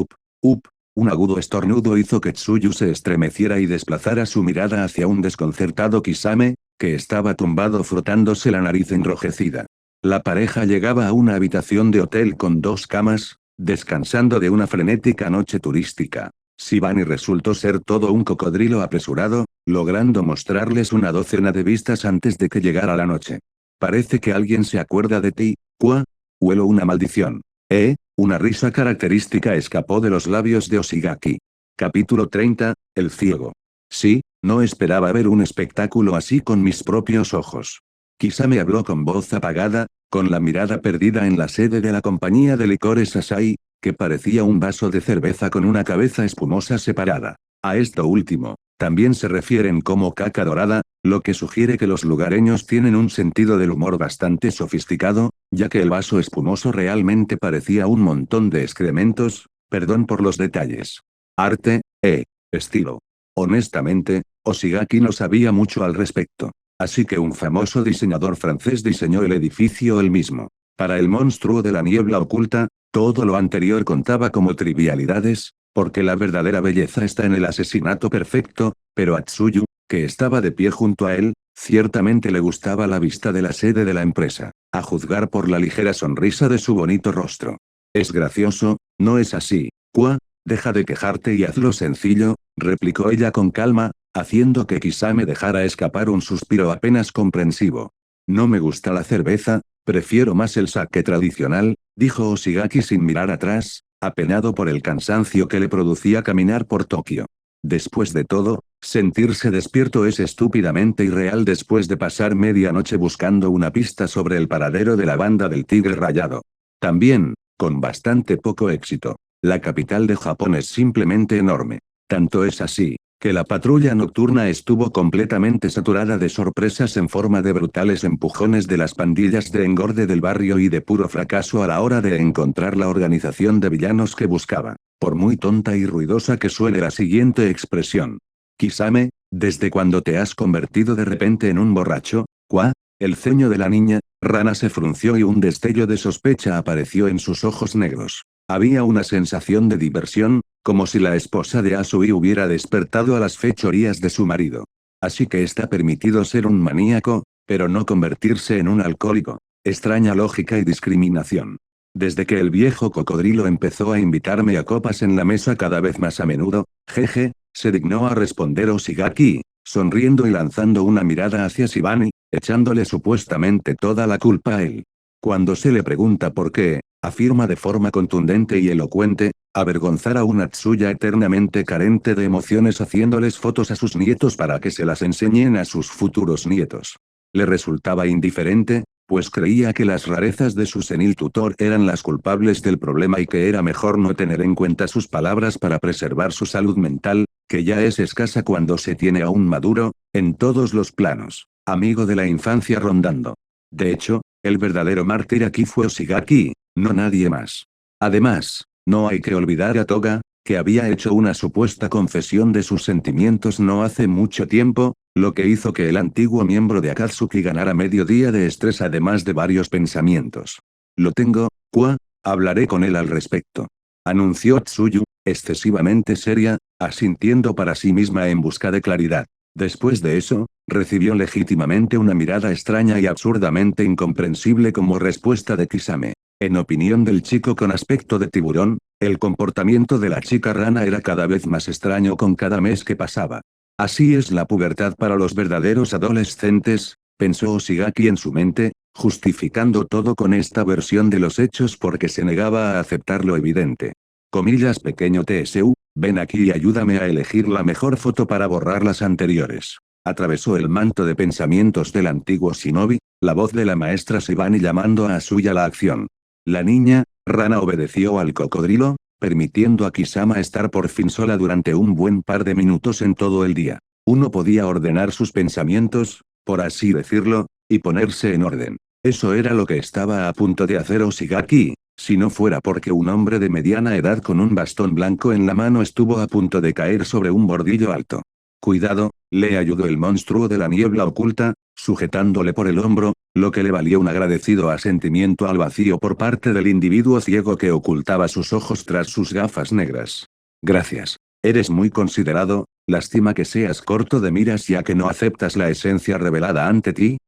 un agudo estornudo hizo que Tsuyu se estremeciera y desplazara su mirada hacia un desconcertado Kisame, que estaba tumbado frotándose la nariz enrojecida. La pareja llegaba a una habitación de hotel con 2 camas, descansando de una frenética noche turística. Shibani resultó ser todo un cocodrilo apresurado, logrando mostrarles una docena de vistas antes de que llegara la noche. Parece que alguien se acuerda de ti, ¿Qua? Huelo una maldición. Una risa característica escapó de los labios de Oshigaki. Capítulo 30, El ciego. Sí, no esperaba ver un espectáculo así con mis propios ojos. Quizá me habló con voz apagada, con la mirada perdida en la sede de la compañía de licores Asahi, que parecía un vaso de cerveza con una cabeza espumosa separada. A esto último, también se refieren como caca dorada, lo que sugiere que los lugareños tienen un sentido del humor bastante sofisticado, ya que el vaso espumoso realmente parecía un montón de excrementos, perdón por los detalles. Arte, estilo. Honestamente, Oshigaki no sabía mucho al respecto. Así que un famoso diseñador francés diseñó el edificio él mismo. Para el monstruo de la niebla oculta, todo lo anterior contaba como trivialidades, porque la verdadera belleza está en el asesinato perfecto, pero a Tsuyu, que estaba de pie junto a él, ciertamente le gustaba la vista de la sede de la empresa, a juzgar por la ligera sonrisa de su bonito rostro. Es gracioso, ¿no es así, Qua? Deja de quejarte y hazlo sencillo, replicó ella con calma, haciendo que Kisame dejara escapar un suspiro apenas comprensivo. No me gusta la cerveza, prefiero más el sake tradicional, dijo Oshigaki sin mirar atrás, apenado por el cansancio que le producía caminar por Tokio. Después de todo, sentirse despierto es estúpidamente irreal después de pasar media noche buscando una pista sobre el paradero de la banda del Tigre Rayado. También, con bastante poco éxito. La capital de Japón es simplemente enorme. Tanto es así, que la patrulla nocturna estuvo completamente saturada de sorpresas en forma de brutales empujones de las pandillas de engorde del barrio y de puro fracaso a la hora de encontrar la organización de villanos que buscaba. Por muy tonta y ruidosa que suene la siguiente expresión. Kisame, ¿desde cuándo te has convertido de repente en un borracho? ¿Qua? El ceño de la niña, rana se frunció y un destello de sospecha apareció en sus ojos negros. Había una sensación de diversión, como si la esposa de Asui hubiera despertado a las fechorías de su marido. Así que está permitido ser un maníaco, pero no convertirse en un alcohólico. Extraña lógica y discriminación. Desde que el viejo cocodrilo empezó a invitarme a copas en la mesa cada vez más a menudo, jeje, se dignó a responder Oshigaki, sonriendo y lanzando una mirada hacia Shibani, echándole supuestamente toda la culpa a él. Cuando se le pregunta por qué, afirma de forma contundente y elocuente, avergonzar a una Tsuya eternamente carente de emociones haciéndoles fotos a sus nietos para que se las enseñen a sus futuros nietos. Le resultaba indiferente, pues creía que las rarezas de su senil tutor eran las culpables del problema y que era mejor no tener en cuenta sus palabras para preservar su salud mental, que ya es escasa cuando se tiene a un maduro, en todos los planos, amigo de la infancia rondando. De hecho, el verdadero mártir aquí fue Oshigaki, no nadie más. Además, no hay que olvidar a Toga, que había hecho una supuesta confesión de sus sentimientos no hace mucho tiempo, lo que hizo que el antiguo miembro de Akatsuki ganara medio día de estrés además de varios pensamientos. Lo tengo, Qua, hablaré con él al respecto. Anunció Tsuyu, excesivamente seria, asintiendo para sí misma en busca de claridad. Después de eso, recibió legítimamente una mirada extraña y absurdamente incomprensible como respuesta de Kisame. En opinión del chico con aspecto de tiburón, el comportamiento de la chica rana era cada vez más extraño con cada mes que pasaba. Así es la pubertad para los verdaderos adolescentes, pensó Oshigaki en su mente, justificando todo con esta versión de los hechos porque se negaba a aceptar lo evidente. Comillas pequeño TSU, ven aquí y ayúdame a elegir la mejor foto para borrar las anteriores. Atravesó el manto de pensamientos del antiguo shinobi, la voz de la maestra Shibani llamando a Asuya a la acción. La niña, rana obedeció al cocodrilo, permitiendo a Kisama estar por fin sola durante un buen par de minutos en todo el día. Uno podía ordenar sus pensamientos, por así decirlo, y ponerse en orden. Eso era lo que estaba a punto de hacer Oshigaki, si no fuera porque un hombre de mediana edad con un bastón blanco en la mano estuvo a punto de caer sobre un bordillo alto. Cuidado, le ayudó el monstruo de la niebla oculta, sujetándole por el hombro, lo que le valió un agradecido asentimiento al vacío por parte del individuo ciego que ocultaba sus ojos tras sus gafas negras. Gracias. Eres muy considerado, lástima que seas corto de miras ya que no aceptas la esencia revelada ante ti,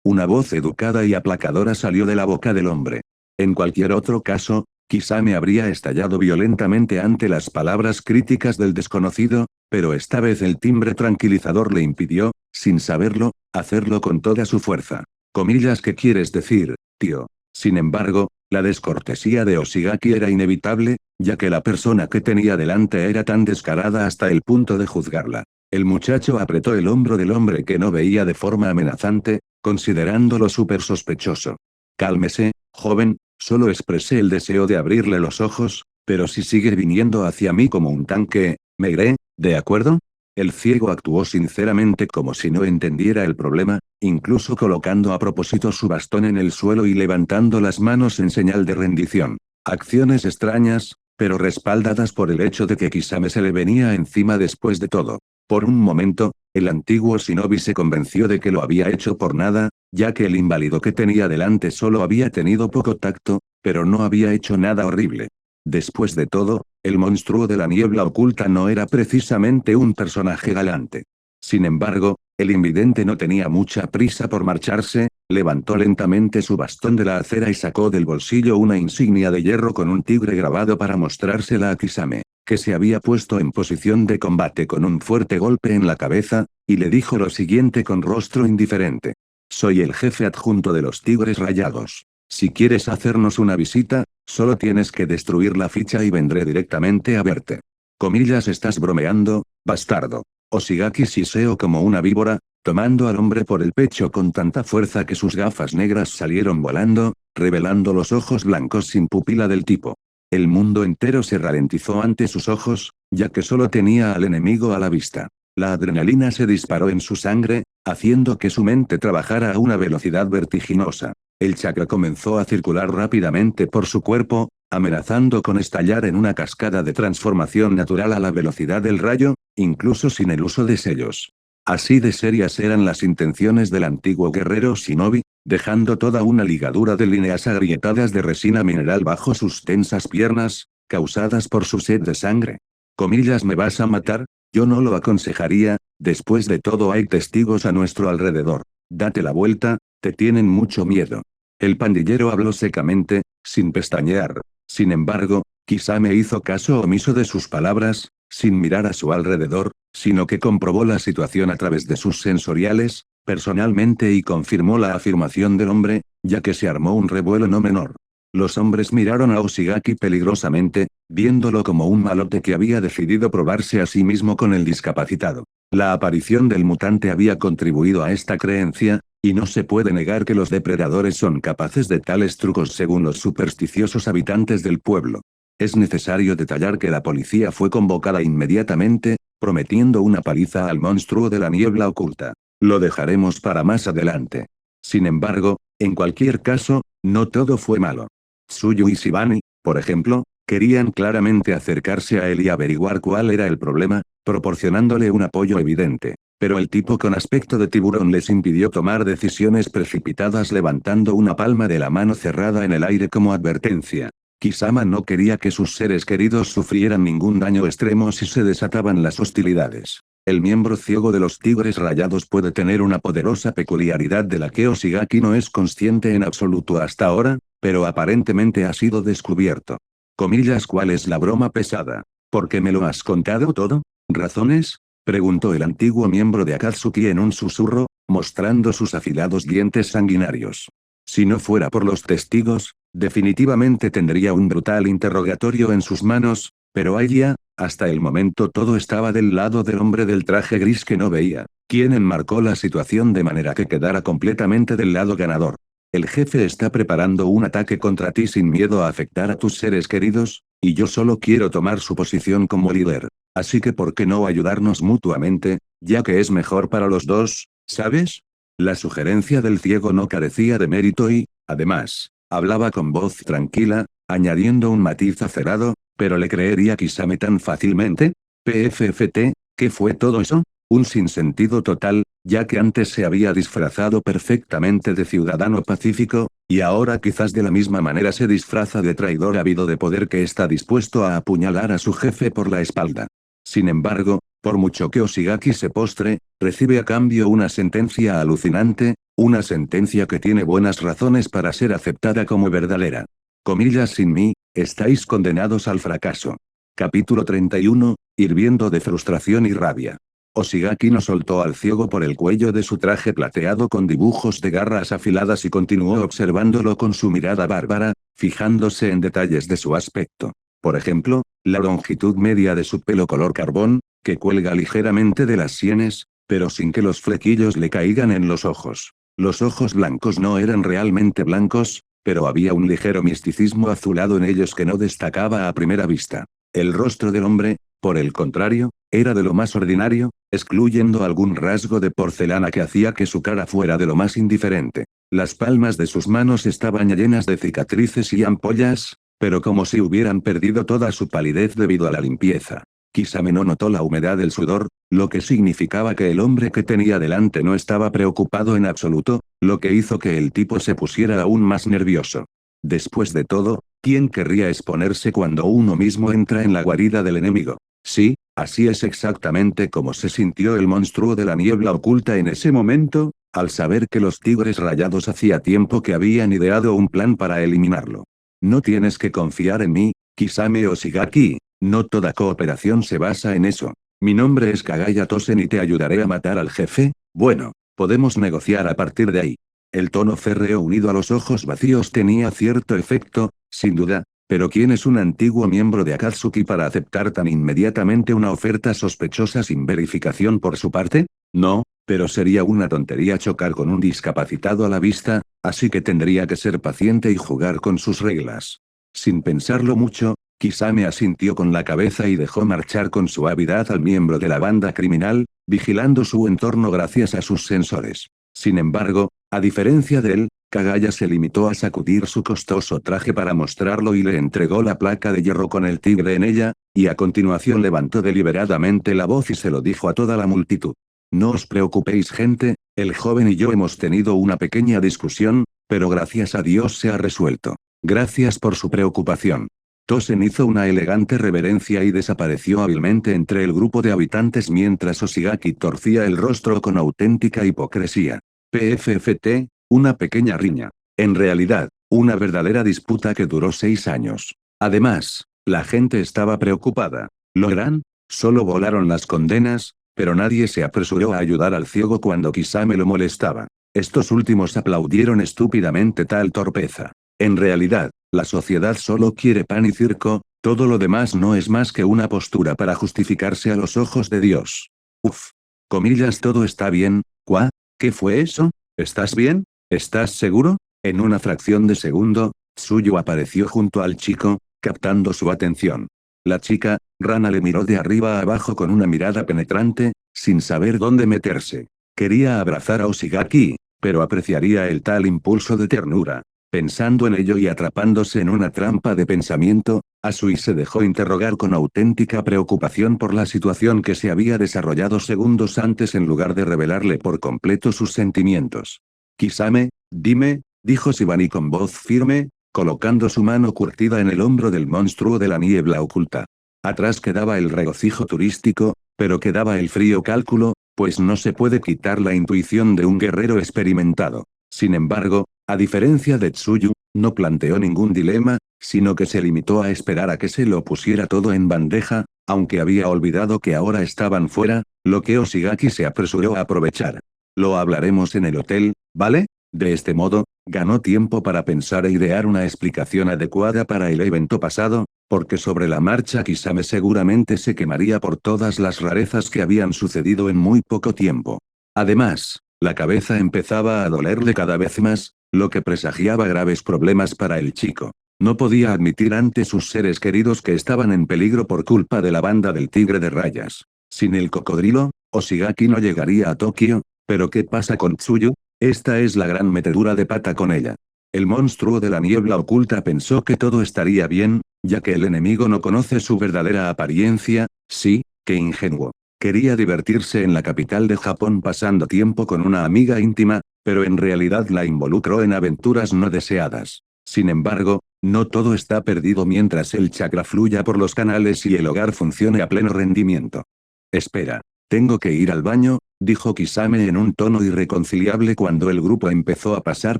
Una voz educada y aplacadora salió de la boca del hombre. En cualquier otro caso, quizá me habría estallado violentamente ante las palabras críticas del desconocido, pero esta vez el timbre tranquilizador le impidió, sin saberlo, hacerlo con toda su fuerza. Comillas, ¿qué quieres decir, tío? Sin embargo, la descortesía de Oshigaki era inevitable, ya que la persona que tenía delante era tan descarada hasta el punto de juzgarla. El muchacho apretó el hombro del hombre que no veía de forma amenazante, considerándolo súper sospechoso. Cálmese, joven, solo expresé el deseo de abrirle los ojos, pero si sigue viniendo hacia mí como un tanque, me iré, ¿de acuerdo? El ciego actuó sinceramente como si no entendiera el problema, incluso colocando a propósito su bastón en el suelo y levantando las manos en señal de rendición. Acciones extrañas, pero respaldadas por el hecho de que Kisame se le venía encima después de todo. Por un momento, el antiguo shinobi se convenció de que lo había hecho por nada, ya que el inválido que tenía delante solo había tenido poco tacto, pero no había hecho nada horrible. Después de todo, el monstruo de la niebla oculta no era precisamente un personaje galante. Sin embargo, el invidente no tenía mucha prisa por marcharse, levantó lentamente su bastón de la acera y sacó del bolsillo una insignia de hierro con un tigre grabado para mostrársela a Kisame, que se había puesto en posición de combate con un fuerte golpe en la cabeza, y le dijo lo siguiente con rostro indiferente. Soy el jefe adjunto de los Tigres Rayados. Si quieres hacernos una visita, solo tienes que destruir la ficha y vendré directamente a verte. Comillas, ¿estás bromeando, bastardo? Oshigaki siseó como una víbora, tomando al hombre por el pecho con tanta fuerza que sus gafas negras salieron volando, revelando los ojos blancos sin pupila del tipo. El mundo entero se ralentizó ante sus ojos, ya que solo tenía al enemigo a la vista. La adrenalina se disparó en su sangre, haciendo que su mente trabajara a una velocidad vertiginosa. El chakra comenzó a circular rápidamente por su cuerpo, amenazando con estallar en una cascada de transformación natural a la velocidad del rayo, incluso sin el uso de sellos. Así de serias eran las intenciones del antiguo guerrero shinobi, dejando toda una ligadura de líneas agrietadas de resina mineral bajo sus tensas piernas, causadas por su sed de sangre. Comillas, ¿me vas a matar? Yo no lo aconsejaría, después de todo hay testigos a nuestro alrededor. Date la vuelta, te tienen mucho miedo. El pandillero habló secamente, sin pestañear. Sin embargo, Kisame hizo caso omiso de sus palabras, sin mirar a su alrededor, sino que comprobó la situación a través de sus sensoriales, personalmente, y confirmó la afirmación del hombre, ya que se armó un revuelo no menor. Los hombres miraron a Oshigaki peligrosamente, viéndolo como un malote que había decidido probarse a sí mismo con el discapacitado. La aparición del mutante había contribuido a esta creencia, y no se puede negar que los depredadores son capaces de tales trucos según los supersticiosos habitantes del pueblo. Es necesario detallar que la policía fue convocada inmediatamente, prometiendo una paliza al monstruo de la niebla oculta. Lo dejaremos para más adelante. Sin embargo, en cualquier caso, no todo fue malo. Tsuyu y Shibani, por ejemplo, querían claramente acercarse a él y averiguar cuál era el problema, proporcionándole un apoyo evidente. Pero el tipo con aspecto de tiburón les impidió tomar decisiones precipitadas, levantando una palma de la mano cerrada en el aire como advertencia. Kisama no quería que sus seres queridos sufrieran ningún daño extremo si se desataban las hostilidades. El miembro ciego de los Tigres Rayados puede tener una poderosa peculiaridad de la que Oshigaki no es consciente en absoluto hasta ahora, pero aparentemente ha sido descubierto. Comillas, ¿cuál es la broma pesada? ¿Por qué me lo has contado todo? ¿Razones? Preguntó el antiguo miembro de Akatsuki en un susurro, mostrando sus afilados dientes sanguinarios. Si no fuera por los testigos, definitivamente tendría un brutal interrogatorio en sus manos, pero allá, hasta el momento todo estaba del lado del hombre del traje gris que no veía, quien enmarcó la situación de manera que quedara completamente del lado ganador. El jefe está preparando un ataque contra ti sin miedo a afectar a tus seres queridos, y yo solo quiero tomar su posición como líder. Así que ¿por qué no ayudarnos mutuamente, ya que es mejor para los dos, sabes? La sugerencia del ciego no carecía de mérito y, además, hablaba con voz tranquila, añadiendo un matiz acerado, ¿pero le creería Kisame tan fácilmente? PFFT, ¿qué fue todo eso? Un sinsentido total, ya que antes se había disfrazado perfectamente de ciudadano pacífico, y ahora quizás de la misma manera se disfraza de traidor ávido de poder que está dispuesto a apuñalar a su jefe por la espalda. Sin embargo, por mucho que Oshigaki se postre, recibe a cambio una sentencia alucinante, una sentencia que tiene buenas razones para ser aceptada como verdadera. Comillas, sin mí, estáis condenados al fracaso. Capítulo 31, hirviendo de frustración y rabia. Oshigaki no soltó al ciego por el cuello de su traje plateado con dibujos de garras afiladas y continuó observándolo con su mirada bárbara, fijándose en detalles de su aspecto. Por ejemplo, la longitud media de su pelo color carbón, que cuelga ligeramente de las sienes, pero sin que los flequillos le caigan en los ojos. Los ojos blancos no eran realmente blancos, pero había un ligero misticismo azulado en ellos que no destacaba a primera vista. El rostro del hombre, por el contrario, era de lo más ordinario, excluyendo algún rasgo de porcelana que hacía que su cara fuera de lo más indiferente. Las palmas de sus manos estaban llenas de cicatrices y ampollas, pero como si hubieran perdido toda su palidez debido a la limpieza. Kisame no notó la humedad del sudor, lo que significaba que el hombre que tenía delante no estaba preocupado en absoluto, lo que hizo que el tipo se pusiera aún más nervioso. Después de todo, ¿quién querría exponerse cuando uno mismo entra en la guarida del enemigo? Sí, así es exactamente como se sintió el monstruo de la niebla oculta en ese momento, al saber que los tigres rayados hacía tiempo que habían ideado un plan para eliminarlo. No tienes que confiar en mí, Kisame Oshigaki, no toda cooperación se basa en eso. Mi nombre es Kagaya Tosen y te ayudaré a matar al jefe, bueno, podemos negociar a partir de ahí. El tono férreo unido a los ojos vacíos tenía cierto efecto, sin duda, pero ¿quién es un antiguo miembro de Akatsuki para aceptar tan inmediatamente una oferta sospechosa sin verificación por su parte? No, pero sería una tontería chocar con un discapacitado a la vista, así que tendría que ser paciente y jugar con sus reglas. Sin pensarlo mucho, Kisame asintió con la cabeza y dejó marchar con suavidad al miembro de la banda criminal, vigilando su entorno gracias a sus sensores. Sin embargo, a diferencia de él, Kagaya se limitó a sacudir su costoso traje para mostrarlo y le entregó la placa de hierro con el tigre en ella, y a continuación levantó deliberadamente la voz y se lo dijo a toda la multitud. No os preocupéis gente, el joven y yo hemos tenido una pequeña discusión, pero gracias a Dios se ha resuelto. Gracias por su preocupación. Tosen hizo una elegante reverencia y desapareció hábilmente entre el grupo de habitantes mientras Oshigaki torcía el rostro con auténtica hipocresía. PFFT, una pequeña riña. En realidad, una verdadera disputa que duró 6 años. Además, la gente estaba preocupada. ¿Lo harán? Solo volaron las condenas, pero nadie se apresuró a ayudar al ciego cuando Kisame lo molestaba. Estos últimos aplaudieron estúpidamente tal torpeza. En realidad, la sociedad solo quiere pan y circo, todo lo demás no es más que una postura para justificarse a los ojos de Dios. Uf. Comillas, todo está bien, ¿cuá? ¿Qué fue eso? ¿Estás bien? ¿Estás seguro? En una fracción de segundo, Tsuyu apareció junto al chico, captando su atención. La chica, Rana, le miró de arriba a abajo con una mirada penetrante, sin saber dónde meterse. Quería abrazar a Oshigaki, pero apreciaría el tal impulso de ternura. Pensando en ello y atrapándose en una trampa de pensamiento, Asui se dejó interrogar con auténtica preocupación por la situación que se había desarrollado segundos antes en lugar de revelarle por completo sus sentimientos. Kisame, dime, dijo Shibani con voz firme, colocando su mano curtida en el hombro del monstruo de la niebla oculta. Atrás quedaba el regocijo turístico, pero quedaba el frío cálculo, pues no se puede quitar la intuición de un guerrero experimentado. Sin embargo, a diferencia de Tsuyu, no planteó ningún dilema, sino que se limitó a esperar a que se lo pusiera todo en bandeja, aunque había olvidado que ahora estaban fuera, lo que Oshigaki se apresuró a aprovechar. Lo hablaremos en el hotel, ¿vale? De este modo, ganó tiempo para pensar e idear una explicación adecuada para el evento pasado, porque sobre la marcha Kisame seguramente se quemaría por todas las rarezas que habían sucedido en muy poco tiempo. Además, la cabeza empezaba a dolerle cada vez más, lo que presagiaba graves problemas para el chico. No podía admitir ante sus seres queridos que estaban en peligro por culpa de la banda del tigre de rayas. Sin el cocodrilo, Oshigaki no llegaría a Tokio, pero ¿qué pasa con Tsuyu? Esta es la gran metedura de pata con ella. El monstruo de la niebla oculta pensó que todo estaría bien, ya que el enemigo no conoce su verdadera apariencia. Sí, qué ingenuo. Quería divertirse en la capital de Japón pasando tiempo con una amiga íntima, pero en realidad la involucró en aventuras no deseadas. Sin embargo, no todo está perdido mientras el chakra fluya por los canales y el hogar funcione a pleno rendimiento. Espera. Tengo que ir al baño, dijo Kisame en un tono irreconciliable cuando el grupo empezó a pasar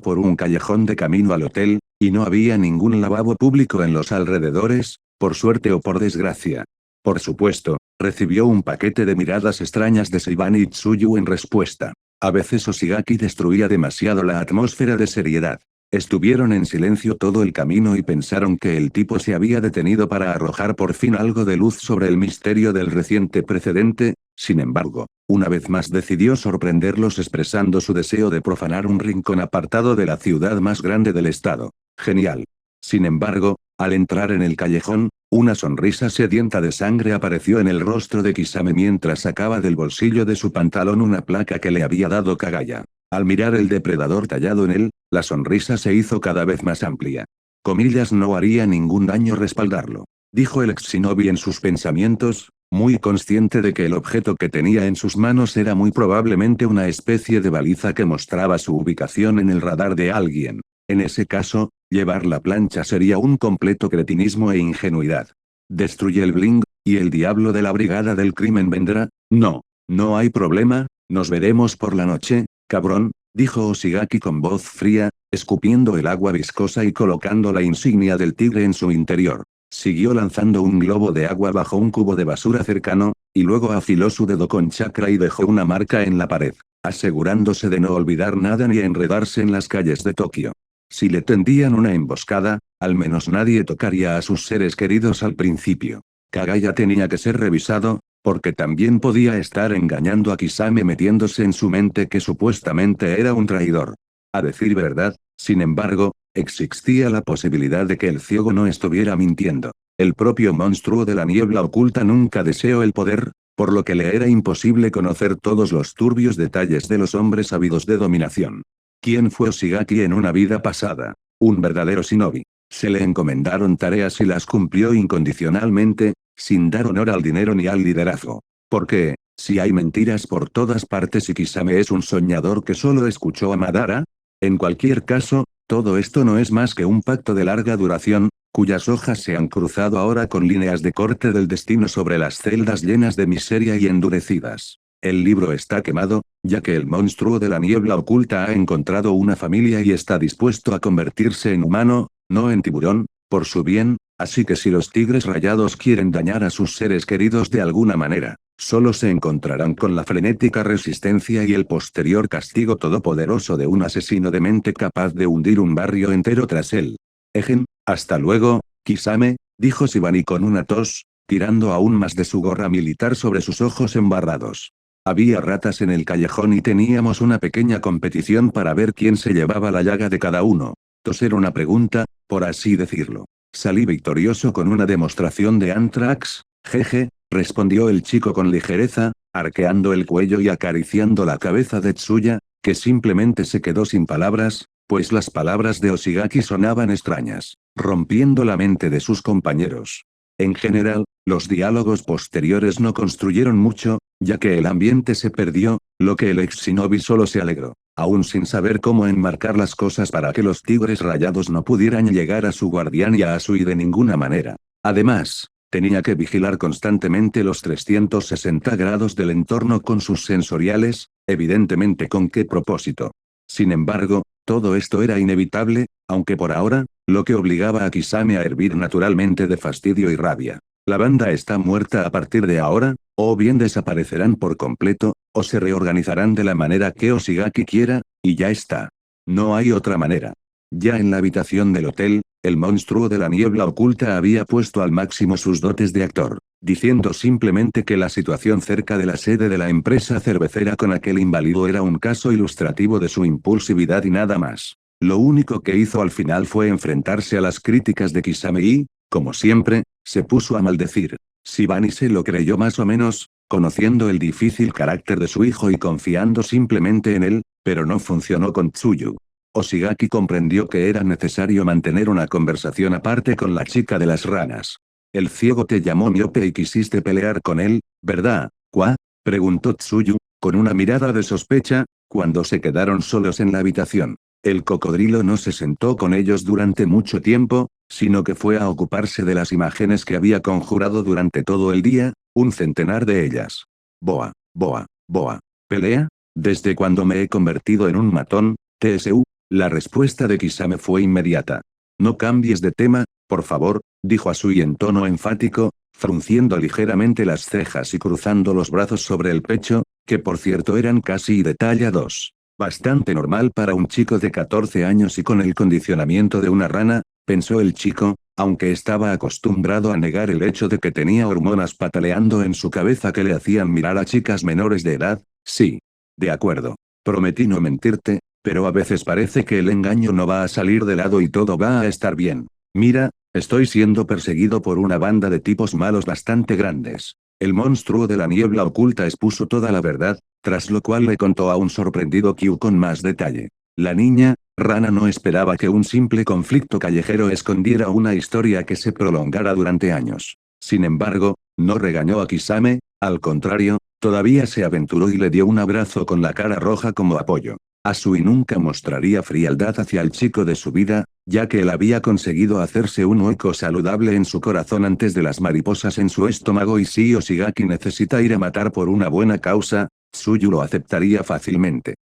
por un callejón de camino al hotel, y no había ningún lavabo público en los alrededores, por suerte o por desgracia. Por supuesto, Recibió un paquete de miradas extrañas de Saibani y Tsuyu en respuesta. A veces Oshigaki destruía demasiado la atmósfera de seriedad. Estuvieron en silencio todo el camino y pensaron que el tipo se había detenido para arrojar por fin algo de luz sobre el misterio del reciente precedente. Sin embargo, una vez más decidió sorprenderlos expresando su deseo de profanar un rincón apartado de la ciudad más grande del estado. Genial. Sin embargo, al entrar en el callejón, una sonrisa sedienta de sangre apareció en el rostro de Kisame mientras sacaba del bolsillo de su pantalón una placa que le había dado Kagaya. Al mirar el depredador tallado en él, la sonrisa se hizo cada vez más amplia. Comillas, no haría ningún daño respaldarlo, dijo el ex shinobi en sus pensamientos, muy consciente de que el objeto que tenía en sus manos era muy probablemente una especie de baliza que mostraba su ubicación en el radar de alguien. En ese caso, llevar la plancha sería un completo cretinismo e ingenuidad. Destruye el bling, y el diablo de la brigada del crimen vendrá. No. No hay problema, nos veremos por la noche, cabrón, dijo Oshigaki con voz fría, escupiendo el agua viscosa y colocando la insignia del tigre en su interior. Siguió lanzando un globo de agua bajo un cubo de basura cercano, y luego afiló su dedo con chakra y dejó una marca en la pared, asegurándose de no olvidar nada ni enredarse en las calles de Tokio. Si le tendían una emboscada, al menos nadie tocaría a sus seres queridos al principio. Kagaya tenía que ser revisado, porque también podía estar engañando a Kisame metiéndose en su mente que supuestamente era un traidor. A decir verdad, sin embargo, existía la posibilidad de que el ciego no estuviera mintiendo. El propio monstruo de la niebla oculta nunca deseó el poder, por lo que le era imposible conocer todos los turbios detalles de los hombres ávidos de dominación. ¿Quién fue Oshigaki en una vida pasada? Un verdadero shinobi. Se le encomendaron tareas y las cumplió incondicionalmente, sin dar honor al dinero ni al liderazgo. Porque, si hay mentiras por todas partes y Kisame es un soñador que solo escuchó a Madara, en cualquier caso, todo esto no es más que un pacto de larga duración, cuyas hojas se han cruzado ahora con líneas de corte del destino sobre las celdas llenas de miseria y endurecidas. El libro está quemado, ya que el monstruo de la niebla oculta ha encontrado una familia y está dispuesto a convertirse en humano, no en tiburón, por su bien, así que si los tigres rayados quieren dañar a sus seres queridos de alguna manera, solo se encontrarán con la frenética resistencia y el posterior castigo todopoderoso de un asesino de mente capaz de hundir un barrio entero tras él. Ejen, hasta luego, Kisame, dijo Shibani con una tos, tirando aún más de su gorra militar sobre sus ojos embarrados. Había ratas en el callejón y teníamos una pequeña competición para ver quién se llevaba la llaga de cada uno. Toser una pregunta, por así decirlo. Salí victorioso con una demostración de Anthrax, jeje, respondió el chico con ligereza, arqueando el cuello y acariciando la cabeza de Tsuya, que simplemente se quedó sin palabras, pues las palabras de Oshigaki sonaban extrañas, rompiendo la mente de sus compañeros. En general, los diálogos posteriores no construyeron mucho, ya que el ambiente se perdió, lo que el ex shinobi solo se alegró, aún sin saber cómo enmarcar las cosas para que los tigres rayados no pudieran llegar a su guardián y a Asui de ninguna manera. Además, tenía que vigilar constantemente los 360 grados del entorno con sus sensoriales, evidentemente con qué propósito. Sin embargo, todo esto era inevitable, aunque por ahora, lo que obligaba a Kisame a hervir naturalmente de fastidio y rabia. La banda está muerta a partir de ahora, o bien desaparecerán por completo, o se reorganizarán de la manera que Oshigaki quiera, y ya está. No hay otra manera. Ya en la habitación del hotel, el monstruo de la niebla oculta había puesto al máximo sus dotes de actor, diciendo simplemente que la situación cerca de la sede de la empresa cervecera con aquel inválido era un caso ilustrativo de su impulsividad y nada más. Lo único que hizo al final fue enfrentarse a las críticas de Kisame y, como siempre, se puso a maldecir. Shibani se lo creyó más o menos, conociendo el difícil carácter de su hijo y confiando simplemente en él, pero no funcionó con Tsuyu. Oshigaki comprendió que era necesario mantener una conversación aparte con la chica de las ranas. El ciego te llamó miope y quisiste pelear con él, ¿verdad, Kwa? Preguntó Tsuyu, con una mirada de sospecha, cuando se quedaron solos en la habitación. El cocodrilo no se sentó con ellos durante mucho tiempo, sino que fue a ocuparse de las imágenes que había conjurado durante todo el día, un centenar de ellas. Boa, boa, boa. ¿Pelea? ¿Desde cuando me he convertido en un matón, TSU? La respuesta de Kisame fue inmediata. No cambies de tema, por favor, dijo Asui en tono enfático, frunciendo ligeramente las cejas y cruzando los brazos sobre el pecho, que por cierto eran casi de talla 2. Bastante normal para un chico de 14 años y con el condicionamiento de una rana, pensó el chico, aunque estaba acostumbrado a negar el hecho de que tenía hormonas pataleando en su cabeza que le hacían mirar a chicas menores de edad. Sí. De acuerdo. Prometí no mentirte, pero a veces parece que el engaño no va a salir de lado y todo va a estar bien. Mira, estoy siendo perseguido por una banda de tipos malos bastante grandes. El monstruo de la niebla oculta expuso toda la verdad, tras lo cual le contó a un sorprendido Q con más detalle. La niña, rana no esperaba que un simple conflicto callejero escondiera una historia que se prolongara durante años. Sin embargo, no regañó a Kisame, al contrario, todavía se aventuró y le dio un abrazo con la cara roja como apoyo. Asui nunca mostraría frialdad hacia el chico de su vida, ya que él había conseguido hacerse un hueco saludable en su corazón antes de las mariposas en su estómago y si Yoshigaki necesita ir a matar por una buena causa, Tsuyu lo aceptaría fácilmente.